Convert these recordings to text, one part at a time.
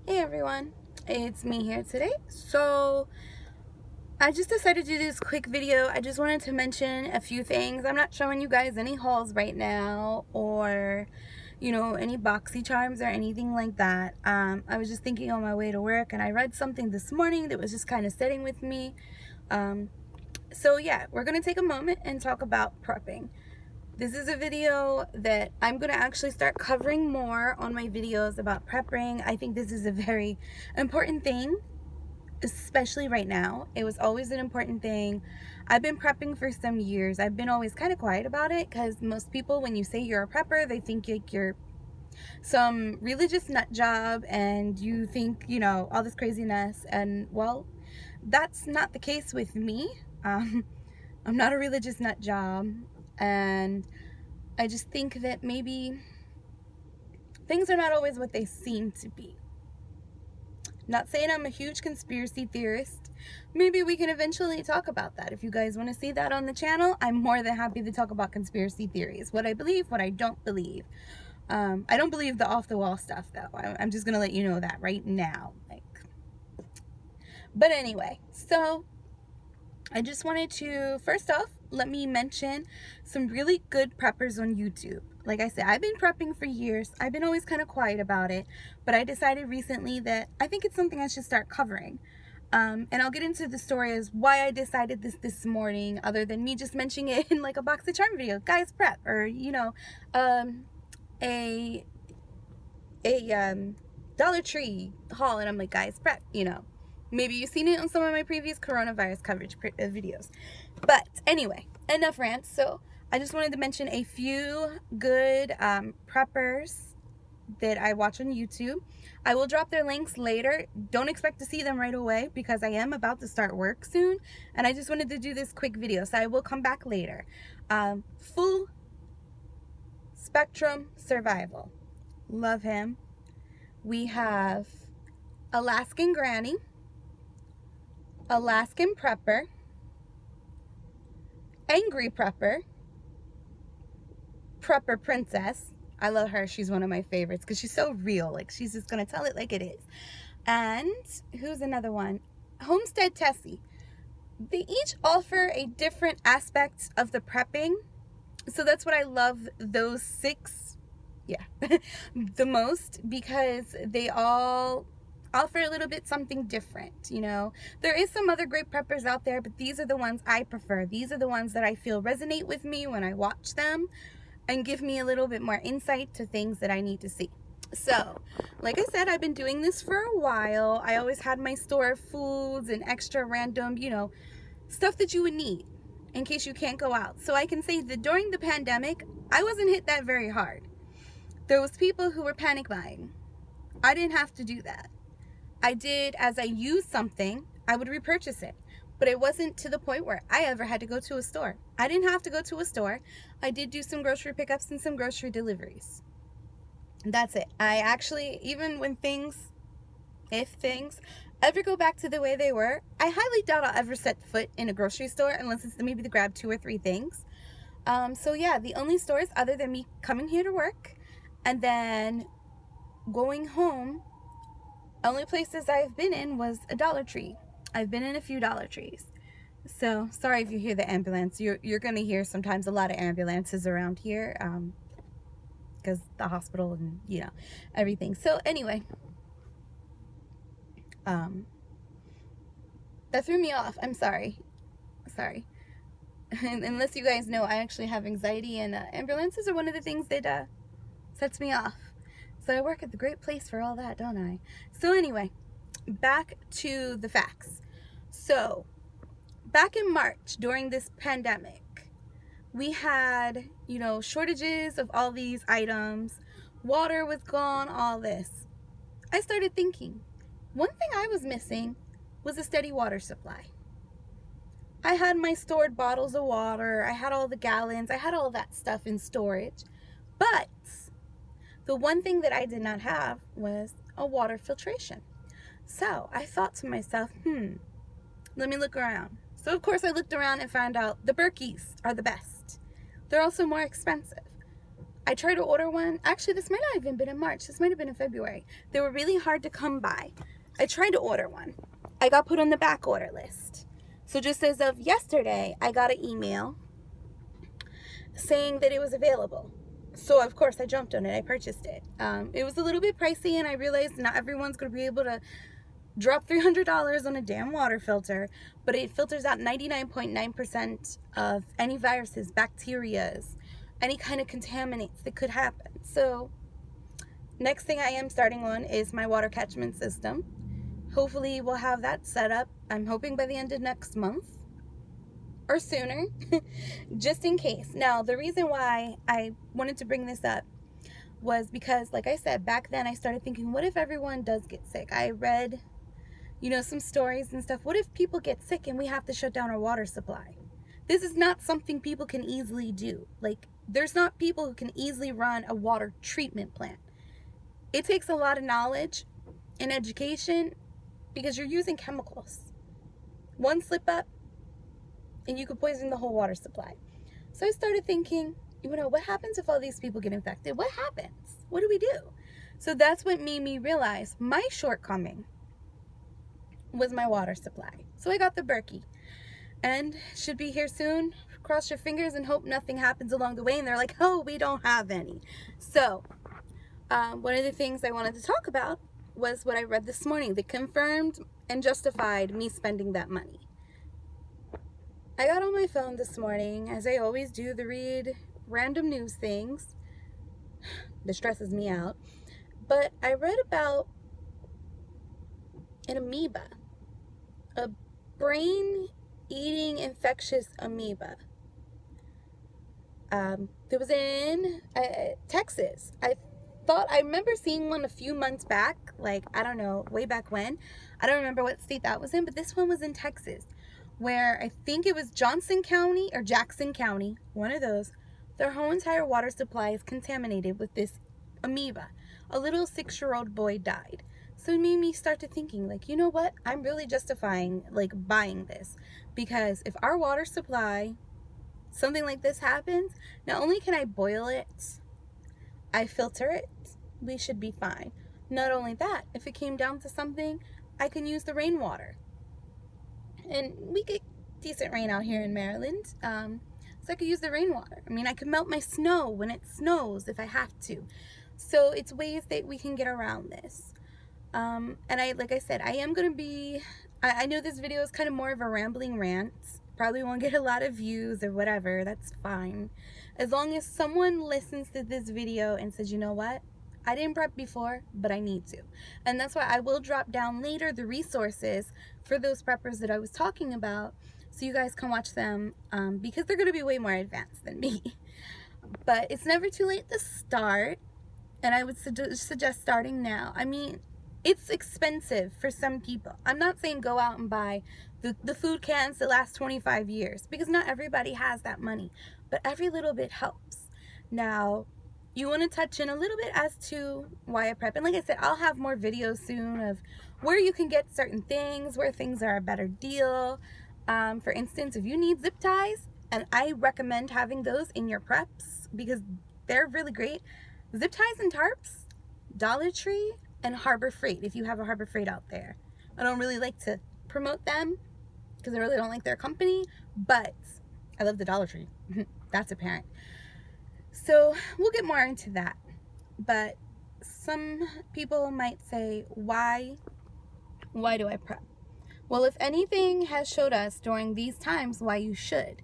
Hey everyone, it's me here today. So I just decided to do this quick video. I just wanted to mention a few things. I'm not showing you guys any hauls right now or any boxy charms or anything like that. I was just thinking on my way to work and I read something this morning that was just kind of sitting with me. So yeah, we're gonna take a moment and talk about prepping. This is a video that I'm going to actually start covering more on my videos about prepping. I think this is a very important thing, especially right now. It was always an important thing. I've been prepping for some years. I've been always kind of quiet about it because most people, when you say you're a prepper, they think like you're some religious nut job and you think, all this craziness. And well, that's not the case with me. I'm not a religious nut job, and I just think that maybe things are not always what they seem to be. Not saying I'm a huge conspiracy theorist. Maybe we can eventually talk about that. If you guys want to see that on the channel, I'm more than happy to talk about conspiracy theories. What I believe, what I don't believe. I don't believe the off-the-wall stuff, though. I'm just going to let you know that right now. But anyway, so I just wanted to, first off, let me mention some really good preppers on YouTube. Like I said, I've been prepping for years. I've been always kind of quiet about it, but I decided recently that I think it's something I should start covering. And I'll get into the story as why I decided this morning, other than me just mentioning it in like a box of charm video. Guys prep, or a Dollar Tree haul, and I'm like, guys prep, Maybe you've seen it on some of my previous coronavirus coverage videos. But anyway, enough rants. So I just wanted to mention a few good preppers that I watch on YouTube. I will drop their links later. Don't expect to see them right away because I am about to start work soon. And I just wanted to do this quick video. So I will come back later. Full Spectrum Survival. Love him. We have Alaskan Granny, Alaskan Prepper, Angry Prepper, Prepper Princess. I love her. She's one of my favorites because she's so real. Like, she's just going to tell it like it is. And who's another one? Homestead Tessie. They each offer a different aspect of the prepping. So that's what I love those six, the most, because they all offer a little bit something different. There is some other great preppers out there, but these are the ones I prefer. These are the ones that I feel resonate with me when I watch them and give me a little bit more insight to things that I need to see. So, like I said, I've been doing this for a while. I always had my store of foods and extra random, stuff that you would need in case you can't go out. So I can say that during the pandemic, I wasn't hit that very hard. There was people who were panic buying. I didn't have to do that. I did, as I used something, I would repurchase it. But it wasn't to the point where I ever had to go to a store. I didn't have to go to a store. I did do some grocery pickups and some grocery deliveries. That's it. I actually, even when if things ever go back to the way they were, I highly doubt I'll ever set foot in a grocery store unless it's maybe to grab 2 or 3 things. So yeah, the only stores other than me coming here to work and then going home, only places I've been in was a Dollar Tree. I've been in a few Dollar Trees. So sorry if you hear the ambulance. You're going to hear sometimes a lot of ambulances around here because the hospital and everything. So anyway, that threw me off. I'm sorry. Unless you guys know, I actually have anxiety, and ambulances are one of the things that sets me off. So I work at the great place for all that, don't I? So anyway, back to the facts. So back in March, during this pandemic, we had, shortages of all these items. Water was gone, all this. I started thinking, one thing I was missing was a steady water supply. I had my stored bottles of water. I had all the gallons. I had all that stuff in storage. But the one thing that I did not have was a water filtration. So I thought to myself, let me look around. So of course I looked around and found out the Berkeys are the best. They're also more expensive. I tried to order one. Actually, this might not have even been in March. This might have been in February. They were really hard to come by. I tried to order one. I got put on the back order list. So just as of yesterday, I got an email saying that it was available. So of course I jumped on it. I purchased it. It was a little bit pricey, and I realized not everyone's going to be able to drop $300 on a damn water filter, but it filters out 99.9% of any viruses, bacterias, any kind of contaminants that could happen. So next thing I am starting on is my water catchment system. Hopefully we'll have that set up. I'm hoping by the end of next month or sooner, just in case. Now, the reason why I wanted to bring this up was because, like I said, back then I started thinking, what if everyone does get sick? I read, some stories and stuff. What if people get sick and we have to shut down our water supply? This is not something people can easily do. Like, there's not people who can easily run a water treatment plant. It takes a lot of knowledge and education because you're using chemicals. One slip up and you could poison the whole water supply. So I started thinking, what happens if all these people get infected? What happens? What do we do? So that's what made me realize my shortcoming was my water supply. So I got the Berkey, and should be here soon. Cross your fingers and hope nothing happens along the way. And they're like, oh, we don't have any. So one of the things I wanted to talk about was what I read this morning that confirmed and justified me spending that money. I got on my phone this morning, as I always do, to read random news things. That stresses me out. But I read about an amoeba, a brain-eating infectious amoeba. That was in Texas. I remember seeing one a few months back, like, I don't know, way back when. I don't remember what state that was in, but this one was in Texas, where I think it was Johnson County or Jackson County, one of those. Their whole entire water supply is contaminated with this amoeba. A little 6-year-old boy died. So it made me start to thinking, like, you know what? I'm really justifying, like, buying this. Because if our water supply, something like this happens, not only can I boil it, I filter it, we should be fine. Not only that, if it came down to something, I can use the rainwater. And we get decent rain out here in Maryland, so I could use the rainwater. I mean, I could melt my snow when it snows if I have to. So it's ways that we can get around this. And like I said, I am going to be, I know this video is kind of more of a rambling rant. Probably won't get a lot of views or whatever. That's fine. As long as someone listens to this video and says, you know what? I didn't prep before, but I need to. And that's why I will drop down later the resources for those preppers that I was talking about, so you guys can watch them, because they're going to be way more advanced than me. But it's never too late to start, and I would suggest starting now. I mean, it's expensive for some people. I'm not saying go out and buy the food cans that last 25 years, because not everybody has that money, but every little bit helps. Now, you want to touch in a little bit as to why I prep. And like I said, I'll have more videos soon of where you can get certain things, where things are a better deal. For instance, if you need zip ties, and I recommend having those in your preps because they're really great. Zip ties and tarps, Dollar Tree, and Harbor Freight, if you have a Harbor Freight out there. I don't really like to promote them because I really don't like their company, but I love the Dollar Tree. That's apparent. So we'll get more into that. But some people might say, why do I prep? Well, if anything has showed us during these times why you should.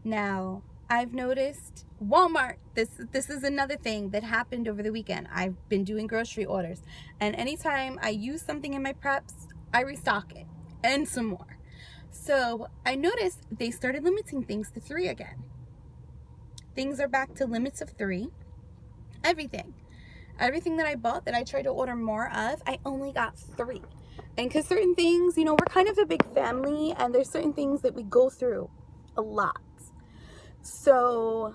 Now, I've noticed Walmart, this is another thing that happened over the weekend. I've been doing grocery orders, and anytime I use something in my preps, I restock it and some more. So I noticed they started limiting things to 3 again. Things are back to limits of 3. Everything that I bought that I tried to order more of, I only got 3. And because certain things, we're kind of a big family, and there's certain things that we go through a lot. So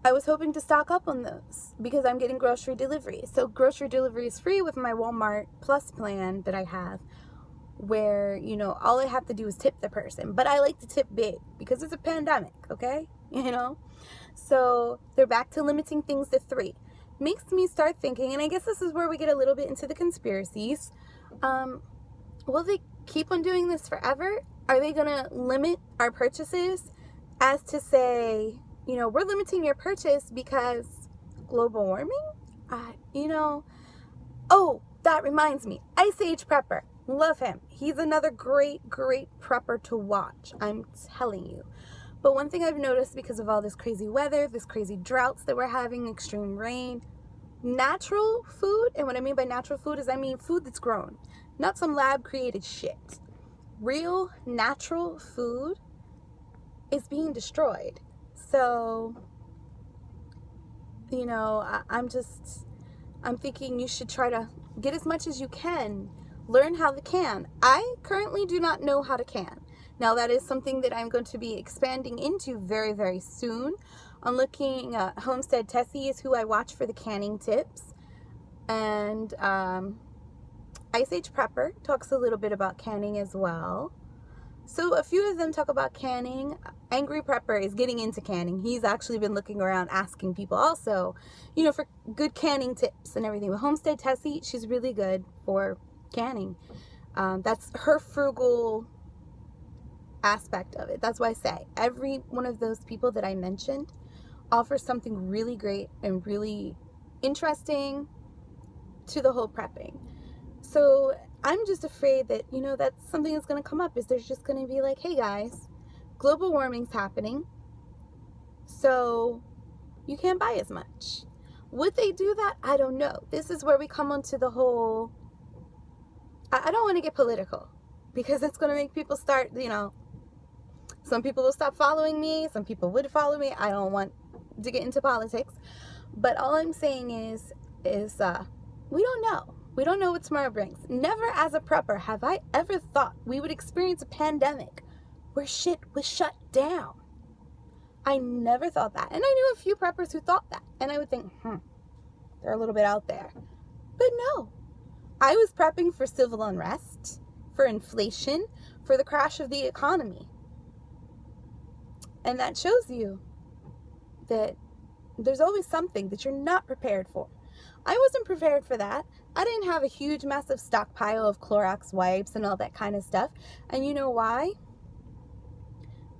I was hoping to stock up on those because I'm getting grocery delivery. So grocery delivery is free with my Walmart Plus plan that I have, where, all I have to do is tip the person. But I like to tip big because it's a pandemic, okay? So they're back to limiting things to 3. Makes me start thinking, and I guess this is where we get a little bit into the conspiracies. Will they keep on doing this forever? Are they going to limit our purchases as to say, we're limiting your purchase because global warming? Oh, that reminds me. Ice Age Prepper. Love him. He's another great prepper to watch. I'm telling you. But one thing I've noticed because of all this crazy weather, this crazy droughts that we're having, extreme rain, natural food, and what I mean by natural food is I mean food that's grown, not some lab created shit. Real natural food is being destroyed. So, I'm thinking you should try to get as much as you can. Learn how to can. I currently do not know how to can. Now, that is something that I'm going to be expanding into very, very soon. I'm looking at Homestead Tessie is who I watch for the canning tips. And Ice Age Prepper talks a little bit about canning as well. So a few of them talk about canning. Angry Prepper is getting into canning. He's actually been looking around asking people also, for good canning tips and everything. But Homestead Tessie, she's really good for canning. That's her frugal aspect of it. That's why I say every one of those people that I mentioned offers something really great and really interesting to the whole prepping. So I'm just afraid that, that's something that's going to come up is there's just going to be like, hey guys, global warming's happening, so you can't buy as much. Would they do that? I don't know. This is where we come onto the whole, I don't want to get political because it's going to make people start, some people will stop following me, some people would follow me. I don't want to get into politics, but all I'm saying is we don't know. We don't know what tomorrow brings. Never as a prepper have I ever thought we would experience a pandemic where shit was shut down. I never thought that. And I knew a few preppers who thought that. And I would think, they're a little bit out there. But no. I was prepping for civil unrest, for inflation, for the crash of the economy. And that shows you that there's always something that you're not prepared for. I wasn't prepared for that. I didn't have a huge, massive stockpile of Clorox wipes and all that kind of stuff. And you know why?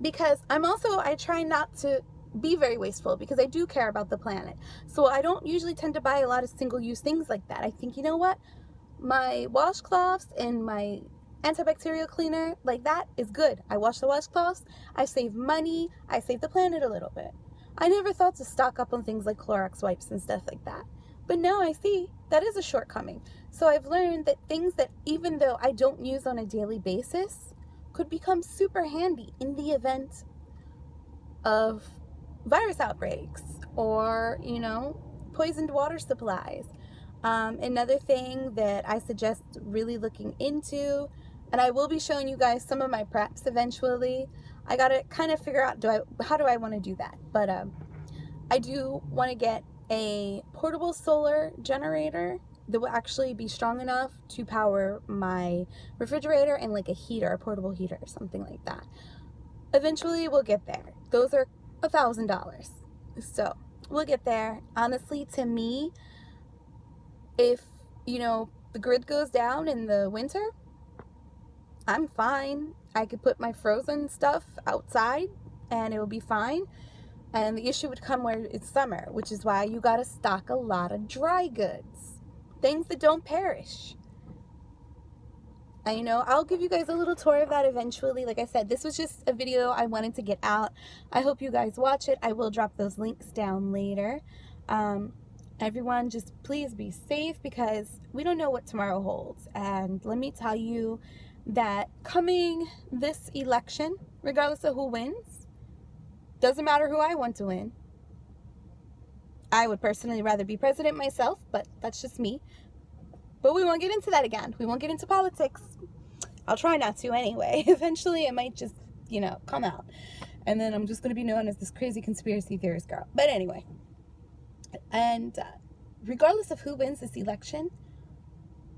Because I try not to be very wasteful because I do care about the planet. So I don't usually tend to buy a lot of single-use things like that. I think, you know what? My washcloths and my antibacterial cleaner, like that is good. I wash the washcloths. I save money. I save the planet a little bit. I never thought to stock up on things like Clorox wipes and stuff like that. But now I see that is a shortcoming. So I've learned that things that even though I don't use on a daily basis could become super handy in the event of virus outbreaks or, poisoned water supplies. Another thing that I suggest really looking into, and I will be showing you guys some of my preps eventually. I got to kind of figure out how do I want to do that. But I do want to get a portable solar generator that will actually be strong enough to power my refrigerator and like a heater, a portable heater or something like that. Eventually we'll get there. Those are $1,000. So we'll get there. Honestly, to me, if, the grid goes down in the winter, I'm fine. I could put my frozen stuff outside and it will be fine. And the issue would come where it's summer, which is why you got to stock a lot of dry goods. Things that don't perish. And, I'll give you guys a little tour of that eventually. Like I said, this was just a video I wanted to get out. I hope you guys watch it. I will drop those links down later. Everyone, just please be safe because we don't know what tomorrow holds. And let me tell you that coming this election, regardless of who wins, doesn't matter who I want to win. I would personally rather be president myself, but that's just me. But we won't get into that again. We won't get into politics. I'll try not to anyway. Eventually it might just, come out. And then I'm just going to be known as this crazy conspiracy theorist girl. But anyway. And regardless of who wins this election,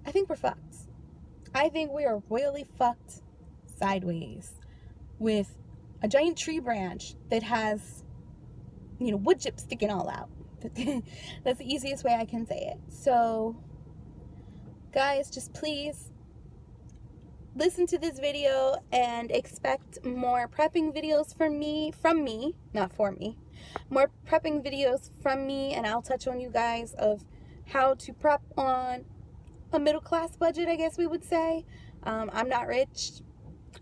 I think we're fucked. I think we are royally fucked sideways with a giant tree branch that has you know, wood chip sticking all out. That's the easiest way I can say it. So guys, just please listen to this video and expect more prepping videos from me, not for me, more prepping videos from me, and I'll touch on you guys of how to prep on a middle class budget, I guess we would say. I'm not rich.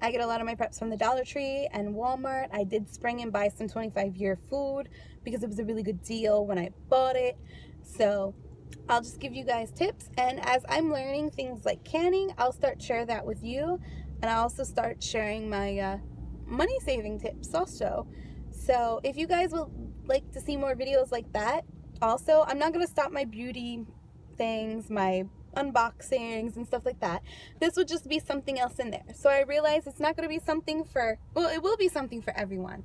I get a lot of my preps from the Dollar Tree and Walmart. I did spring and buy some 25-year food because it was a really good deal when I bought it. So I'll just give you guys tips, and as I'm learning things like canning, I'll start share that with you, and I'll also start sharing my money saving tips also. So if you guys would like to see more videos like that, also, I'm not going to stop my beauty things, my unboxings and stuff like that. This would just be something else in there. So I realize it's not going to be something for, well, it will be something for everyone.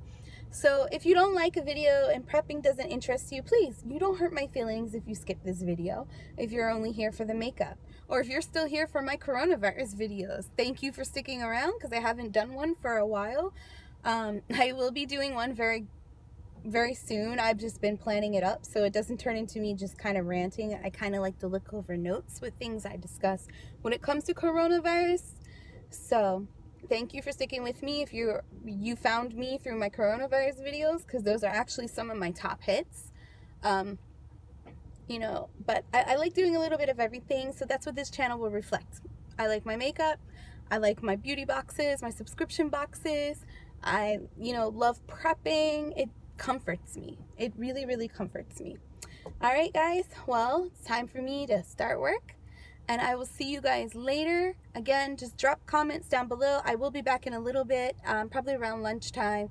So if you don't like a video and prepping doesn't interest you, please, you don't hurt my feelings if you skip this video, if you're only here for the makeup, or if you're still here for my coronavirus videos. Thank you for sticking around, because I haven't done one for a while. I will be doing one very soon. I've just been planning it up so it doesn't turn into me just kind of ranting. I kind of like to look over notes with things I discuss when it comes to coronavirus. So thank you for sticking with me if you found me through my coronavirus videos, because those are actually some of my top hits. You know, but I like doing a little bit of everything, so that's what this channel will reflect. I like my makeup, I like my beauty boxes, my subscription boxes. I, you know, love prepping. It comforts me. It really, really comforts me. All right, guys. Well, it's time for me to start work, and I will see you guys later. Again, just drop comments down below. I will be back in a little bit, probably around lunchtime,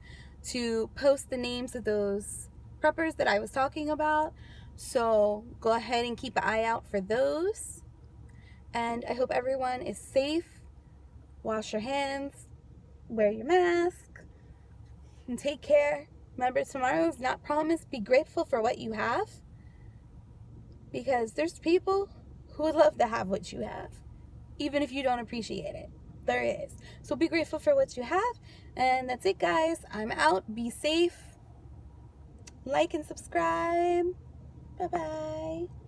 to post the names of those preppers that I was talking about. So go ahead and keep an eye out for those. And I hope everyone is safe. Wash your hands, wear your mask, and take care. Remember, tomorrow is not promised. Be grateful for what you have, because there's people who would love to have what you have, even if you don't appreciate it. There is. So be grateful for what you have. And that's it, guys. I'm out. Be safe. Like and subscribe. Bye-bye.